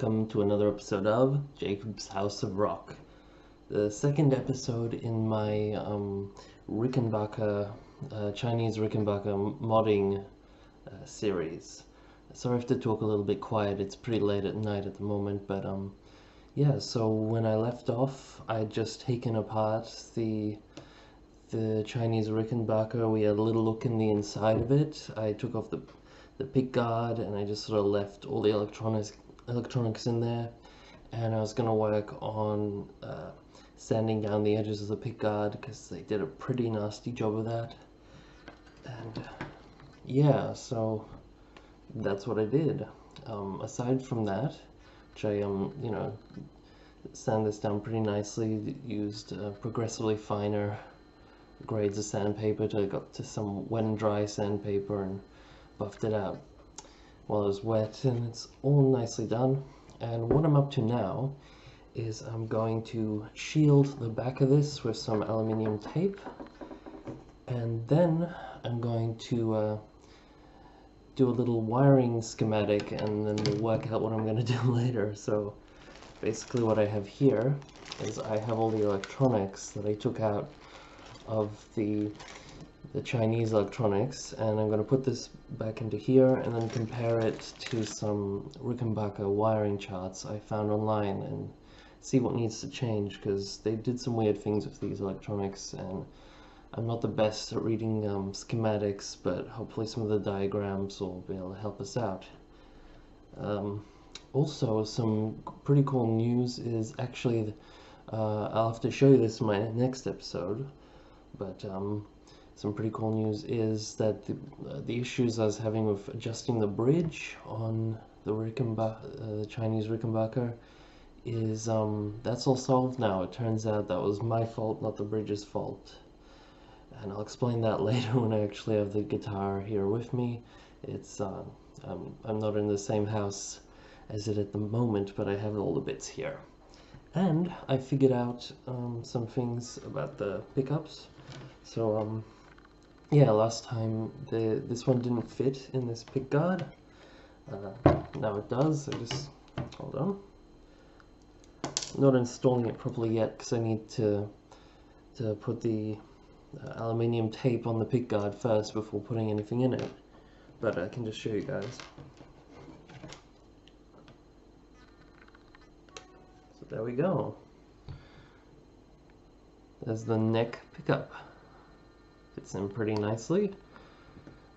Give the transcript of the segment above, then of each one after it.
welcome to another episode of Jacob's House of Rock, the second episode in my Rickenbacker, Chinese Rickenbacker modding series. Sorry if to talk a little bit quiet, it's pretty late at night at the moment, but yeah, so when I left off, I'd just taken apart the Chinese Rickenbacker. We had a little look in the inside of it. I took off the pickguard and I just sort of left all the electronics in there, and I was going to work on sanding down the edges of the pickguard because they did a pretty nasty job of that. And yeah, so that's what I did. Aside from that, which I sand this down pretty nicely, used progressively finer grades of sandpaper till I got to some wet and dry sandpaper and buffed it out while it was wet, and it's all nicely done. And what I'm up to now is I'm going to shield the back of this with some aluminium tape, and then I'm going to do a little wiring schematic, and then we'll work out what I'm going to do later. So basically what I have here is I have all the electronics that I took out of the Chinese electronics, and I'm going to put this back into here and then compare it to some Rickenbacker wiring charts I found online and see what needs to change, because they did some weird things with these electronics and I'm not the best at reading schematics, but hopefully some of the diagrams will be able to help us out. Also, some pretty cool news is actually, I'll have to show you this in my next episode, but some pretty cool news is that the issues I was having with adjusting the bridge on the Chinese Rickenbacker is that's all solved now. It turns out that was my fault, not the bridge's fault. And I'll explain that later when I actually have the guitar here with me. It's I'm not in the same house as it at the moment, but I have all the bits here. And I figured out some things about the pickups. So yeah, last time this one didn't fit in this pickguard. Now it does. I just hold on. I'm not installing it properly yet because I need to put the aluminium tape on the pickguard first before putting anything in it. But I can just show you guys. So there we go. There's the neck pickup. Fits in pretty nicely.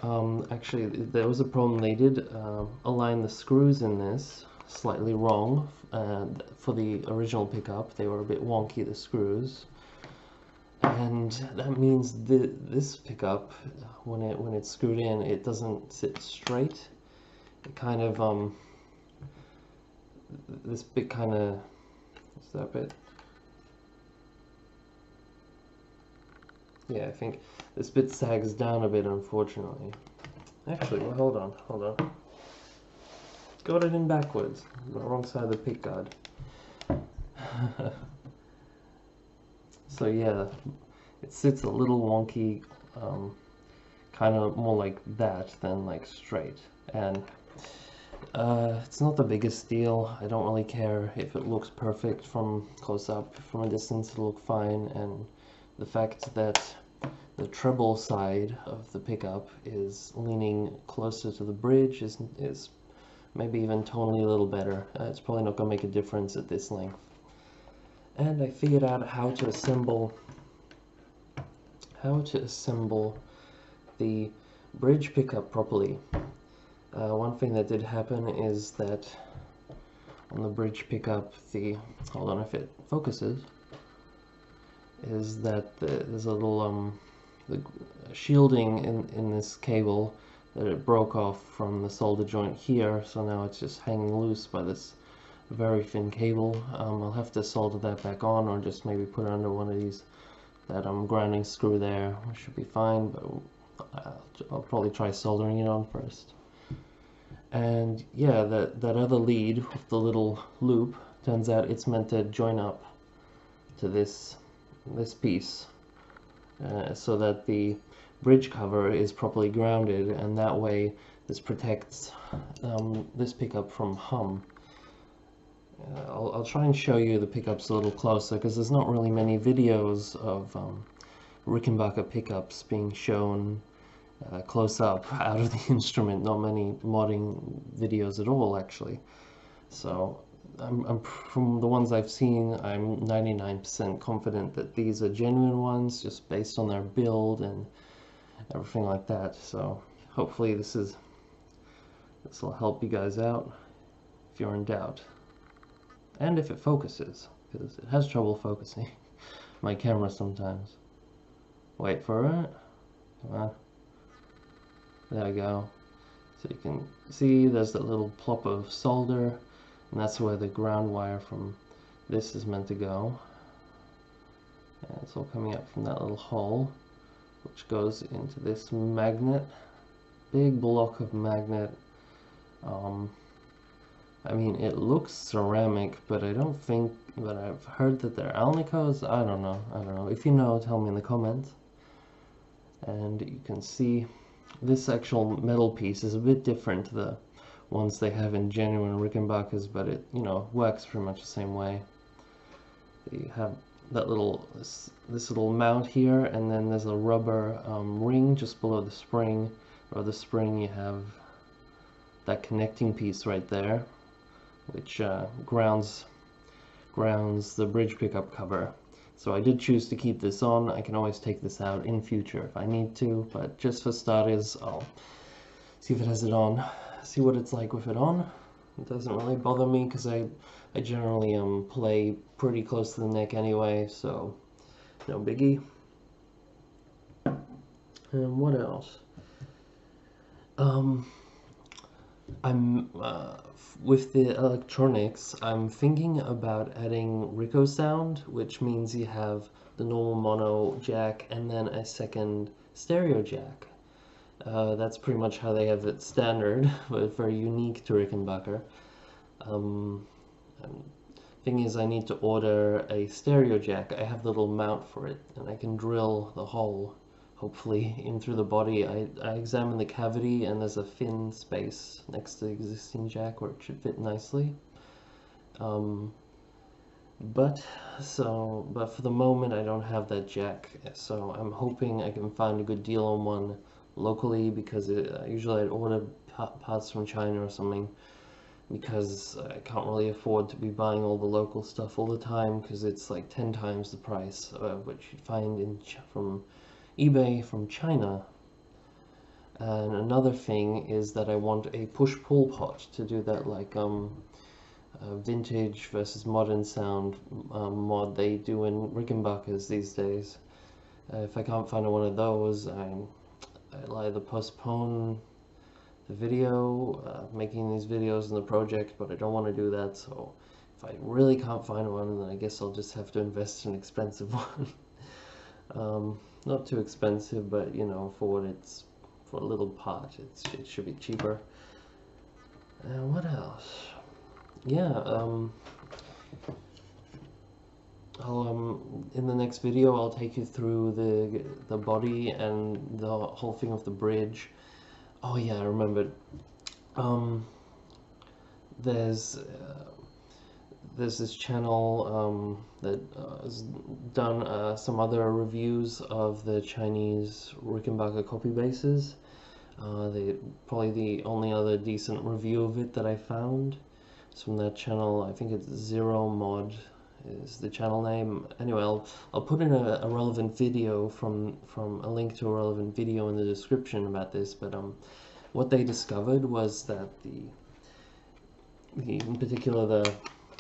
Actually, there was a problem. They did align the screws in this slightly wrong. For the original pickup, they were a bit wonky, the screws. And that means this pickup, when it's screwed in, it doesn't sit straight. It kind of, this bit kind of, what's that bit? Yeah, I think this bit sags down a bit, unfortunately. Actually, well, hold on. Got it in backwards. The wrong side of the pickguard. So yeah, it sits a little wonky, kind of more like that than like straight. And it's not the biggest deal. I don't really care if it looks perfect from close up. From a distance it'll look fine, and the fact that the treble side of the pickup is leaning closer to the bridge is maybe even tonally a little better. It's probably not going to make a difference at this length. And I figured out how to assemble the bridge pickup properly. One thing that did happen is that on the bridge pickup, hold on if it focuses, is that there's a little the shielding in this cable that it broke off from the solder joint here, so now it's just hanging loose by this very thin cable. I'll have to solder that back on, or just maybe put it under one of these, that grounding screw there, which should be fine, but I'll probably try soldering it on first. And yeah, that other lead with the little loop, turns out it's meant to join up to this piece, so that the bridge cover is properly grounded, and that way this protects this pickup from hum. I'll try and show you the pickups a little closer because there's not really many videos of Rickenbacker pickups being shown close up out of the instrument. Not many modding videos at all, actually. So I'm from the ones I've seen, I'm 99% confident that these are genuine ones, just based on their build and everything like that. So hopefully this will help you guys out if you're in doubt, and if it focuses, because it has trouble focusing my camera sometimes. Wait for it. Come on. There we go. So you can see there's that little plop of solder, and that's where the ground wire from this is meant to go. And it's all coming up from that little hole, which goes into this magnet. Big block of magnet. I mean, it looks ceramic, but I don't think, but I've heard that they're alnicos. I don't know. If you know, tell me in the comments. And you can see this actual metal piece is a bit different to the ones they have in genuine Rickenbackers, but it, you know, works pretty much the same way. You have that little, this little mount here, and then there's a rubber ring just below the spring, or the spring you have that connecting piece right there, which grounds the bridge pickup cover. So I did choose to keep this on. I can always take this out in future if I need to, but just for starters, I'll see if it has it on, see what it's like with it on. It doesn't really bother me because I generally play pretty close to the neck anyway, so no biggie. And what else? I'm with the electronics, I'm thinking about adding Rico sound, which means you have the normal mono jack and then a second stereo jack. That's pretty much how they have it standard, but very unique to Rickenbacker. Thing is, I need to order a stereo jack. I have the little mount for it, and I can drill the hole, hopefully, in through the body. I examined the cavity, and there's a thin space next to the existing jack where it should fit nicely. But for the moment, I don't have that jack, so I'm hoping I can find a good deal on one locally, because usually I'd order parts from China or something, because I can't really afford to be buying all the local stuff all the time, because it's like 10 times the price of what you'd find from eBay from China. And another thing is that I want a push-pull pot to do that, like vintage versus modern sound mod they do in Rickenbackers these days. If I can't find one of those, I'll either postpone the video, making these videos in the project, but I don't want to do that, so if I really can't find one, then I guess I'll just have to invest in an expensive one. Not too expensive, but you know, for what it's, for a little pot, it should be cheaper. What else? Yeah, in the next video I'll take you through the body and the whole thing of the bridge. Oh yeah, I remembered. There's this channel that has done some other reviews of the Chinese Rickenbacker Copy Basses. Probably the only other decent review of it that I found is from that channel. I think it's Zero Mod is the channel name. Anyway, I'll put in a relevant video from a link to a relevant video in the description about this. But what they discovered was that in particular the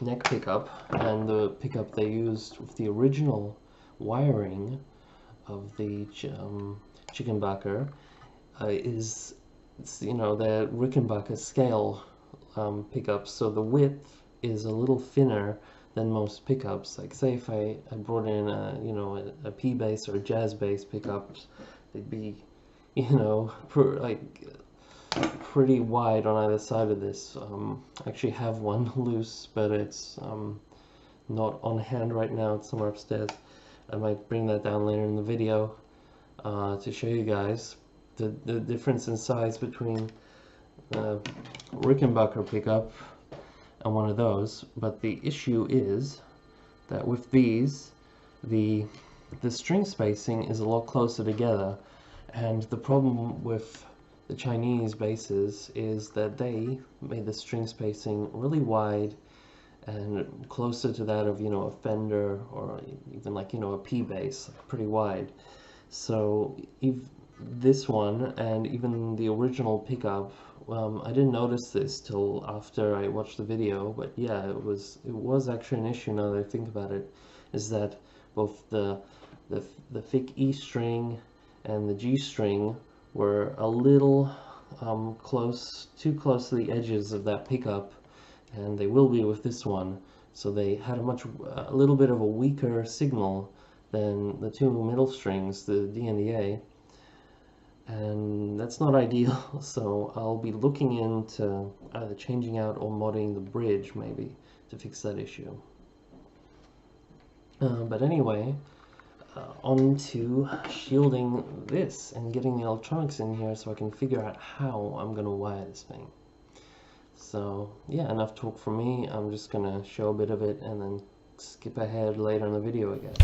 neck pickup and the pickup they used with the original wiring of the Rickenbacker is, you know, the Rickenbacker scale pickups, so the width is a little thinner than most pickups. Like, say if I brought in a P bass or a jazz bass pickups, they'd be, you know, pretty wide on either side of this. I actually have one loose, but it's not on hand right now. It's somewhere upstairs. I might bring that down later in the video to show you guys the difference in size between the Rickenbacker pickup and one of those. But the issue is that with these, the string spacing is a lot closer together, and the problem with the Chinese basses is that they made the string spacing really wide and closer to that of, you know, a Fender or even like, you know, a P bass, pretty wide. So this one and even the original pickup, I didn't notice this till after I watched the video, but yeah, it was actually an issue now that I think about it, is that both the thick E string and the G string were a little too close to the edges of that pickup, and they will be with this one. So they had a little bit of a weaker signal than the two middle strings, the D and the A, and that's not ideal. So I'll be looking into either changing out or modding the bridge maybe to fix that issue. But anyway, on to shielding this and getting the electronics in here so I can figure out how I'm going to wire this thing. So yeah, enough talk from me. I'm just going to show a bit of it and then skip ahead later in the video again.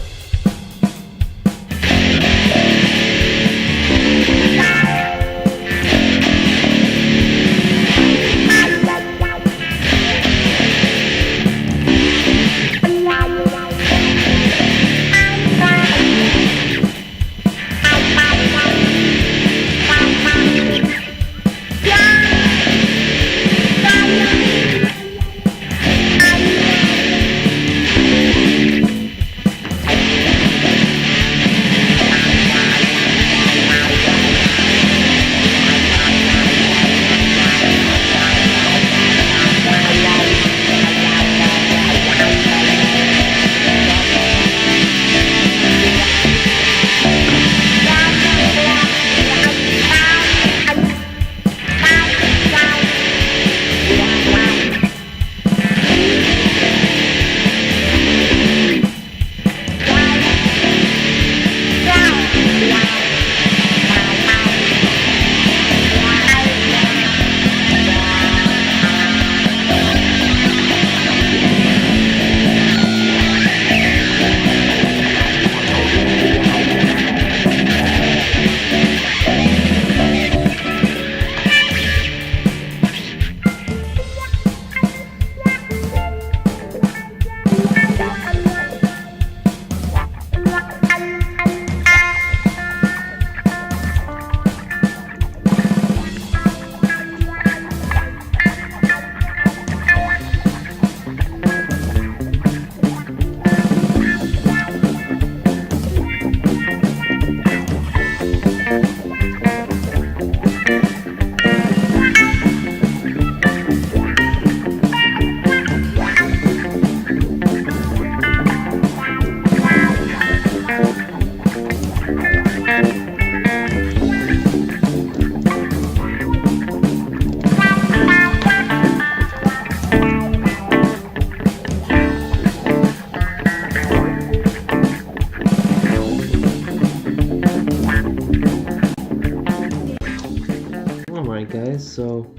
Alright guys, so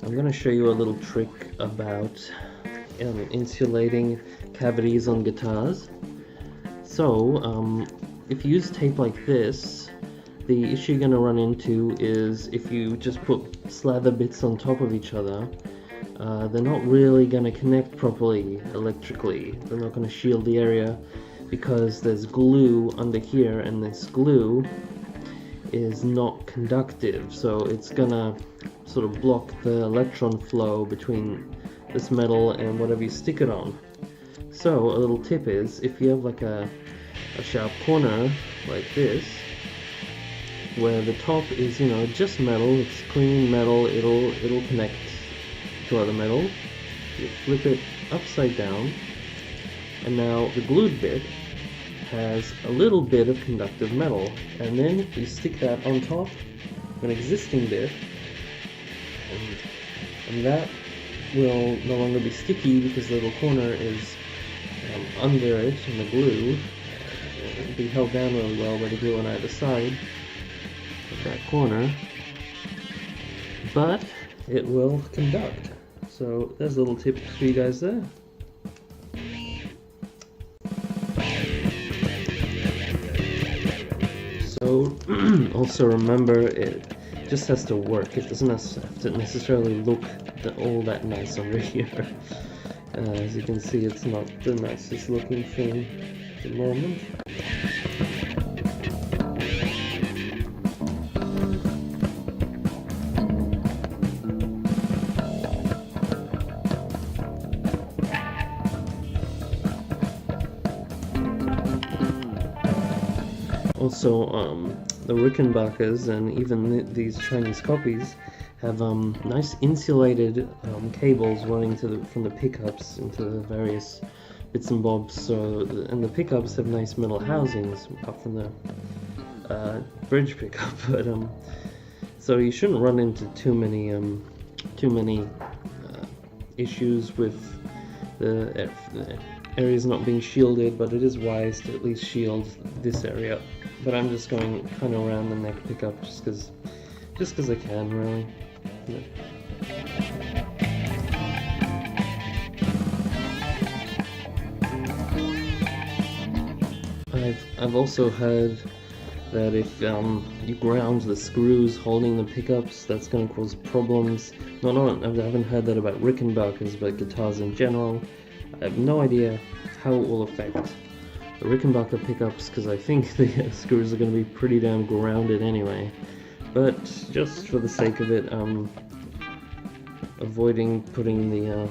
I'm going to show you a little trick about insulating cavities on guitars. So if you use tape like this, the issue you're going to run into is if you just put slather bits on top of each other, they're not really going to connect properly electrically. They're not going to shield the area because there's glue under here, and this glue is not conductive, so it's gonna sort of block the electron flow between this metal and whatever you stick it on. So a little tip is, if you have like a sharp corner like this, where the top is, you know, just metal, it's clean metal, it'll connect to other metal. You flip it upside down, and now the glued bit has a little bit of conductive metal, and then you stick that on top of an existing bit, and that will no longer be sticky because the little corner is under it, and the glue will be held down really well by the glue on either side of that corner, but it will conduct. So there's a little tip for you guys there. So also remember, it just has to work. It doesn't have to necessarily look all that nice under here. As you can see, it's not the nicest looking thing at the moment. Also, the Rickenbackers and even these Chinese copies have nice insulated cables running from the pickups into the various bits and bobs. So, and the pickups have nice metal housings apart from the bridge pickup. But so you shouldn't run into too many issues with the areas not being shielded. But it is wise to at least shield this area. But I'm just going kind of around the neck pickup just because I can, really. I've also heard that if you ground the screws holding the pickups, that's going to cause problems. I haven't heard that about Rickenbackers, but guitars in general. I have no idea how it will affect the Rickenbacker pickups, because I think the screws are going to be pretty damn grounded anyway. But just for the sake of it, avoiding putting the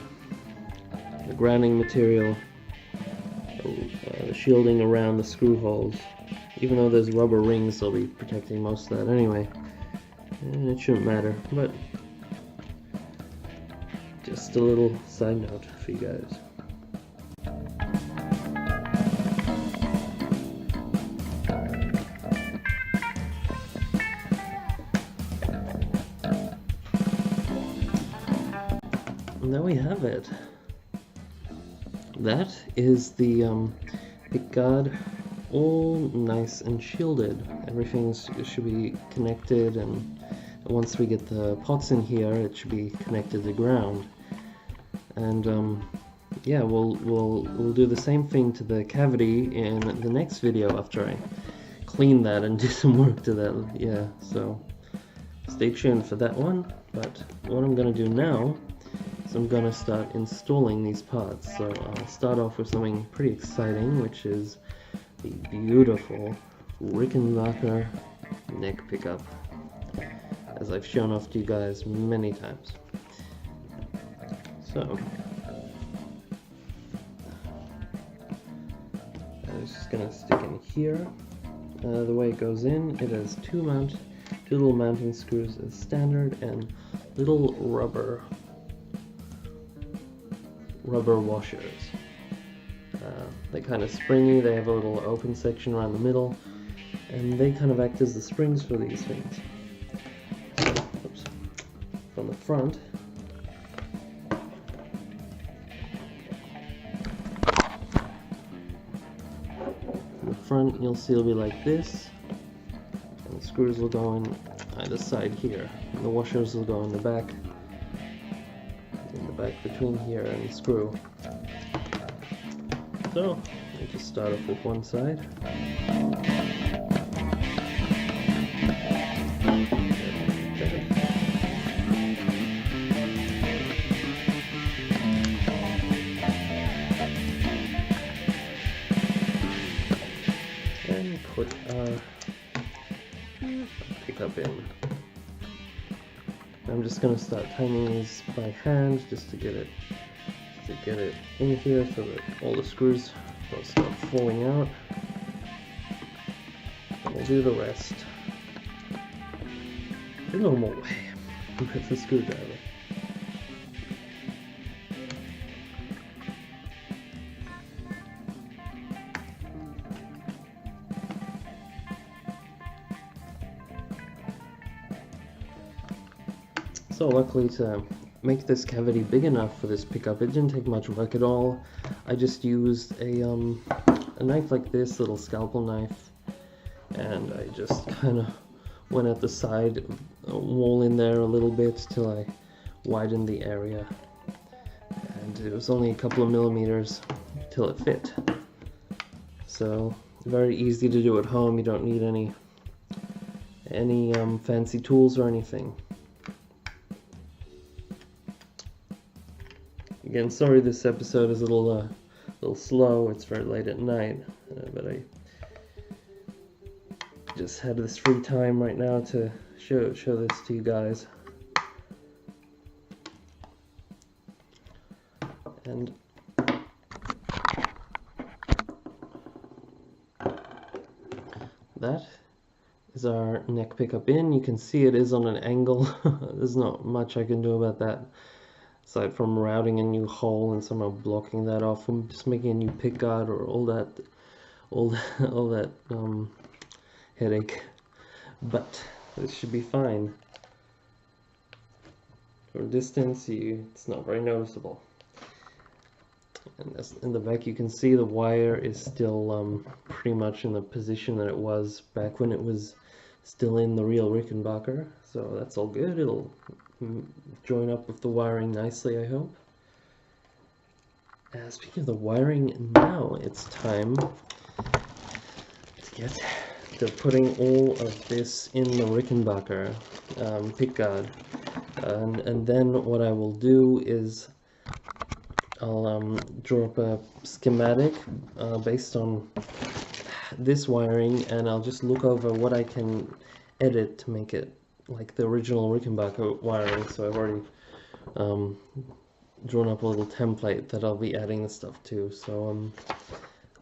grounding material, shielding around the screw holes. Even though there's rubber rings, they'll be protecting most of that anyway. And it shouldn't matter, but just a little side note for you guys. And there we have it. That is the pickguard, all nice and shielded. Everything should be connected, and once we get the pots in here, it should be connected to ground. And yeah, we'll do the same thing to the cavity in the next video after I clean that and do some work to that. Yeah, so stay tuned for that one. But what I'm gonna do now, I'm going to start installing these parts. So I'll start off with something pretty exciting, which is the beautiful Rickenbacker neck pickup, as I've shown off to you guys many times. So I'm just going to stick in here. The way it goes in, it has two little mounting screws as standard, and little rubber washers. They're kind of springy, they have a little open section around the middle, and they kind of act as the springs for these things. Oops. From the front, you'll see it'll be like this, and the screws will go on either side here, and the washers will go in the back between here and the screw. So we just start off with one side. And put our pickup in. I'm just going to start tightening these by hand just to get it in here so that all the screws don't start falling out. And we'll do the rest the normal way with the screwdriver. So luckily, to make this cavity big enough for this pickup, it didn't take much work at all. I just used a knife like this, little scalpel knife, and I just kind of went at the side wall in there a little bit till I widened the area. it was only a couple of millimeters till it fit. So very easy to do at home. You don't need any fancy tools or anything. Again, sorry this episode is a little slow. It's very late at night, but I just had this free time right now to show this to you guys. And that is our neck pickup in. You can see it is on an angle. There's not much I can do about that, aside from routing a new hole and somehow blocking that off. I'm just making a new pickguard or all that headache. But this should be fine. From distance, it's not very noticeable. And in the back, you can see the wire is still pretty much in the position that it was back when it was still in the real Rickenbacker. So that's all good. It'll join up with the wiring nicely, I hope. Speaking of the wiring, now it's time to get to putting all of this in the Rickenbacker pickguard. And then what I will do is I'll draw up a schematic based on this wiring, and I'll just look over what I can edit to make it like the original Rickenbacker wiring. So I've already drawn up a little template that I'll be adding the stuff to. So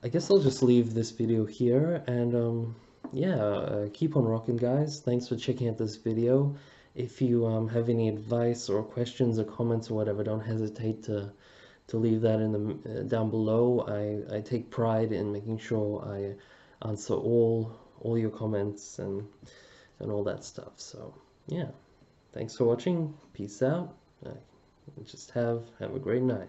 I guess I'll just leave this video here, and yeah, keep on rocking, guys. Thanks for checking out this video. If you have any advice or questions or comments or whatever, don't hesitate to leave that in the down below. I take pride in making sure I answer all your comments and all that stuff. So yeah, thanks for watching. Peace out. Just have a great night.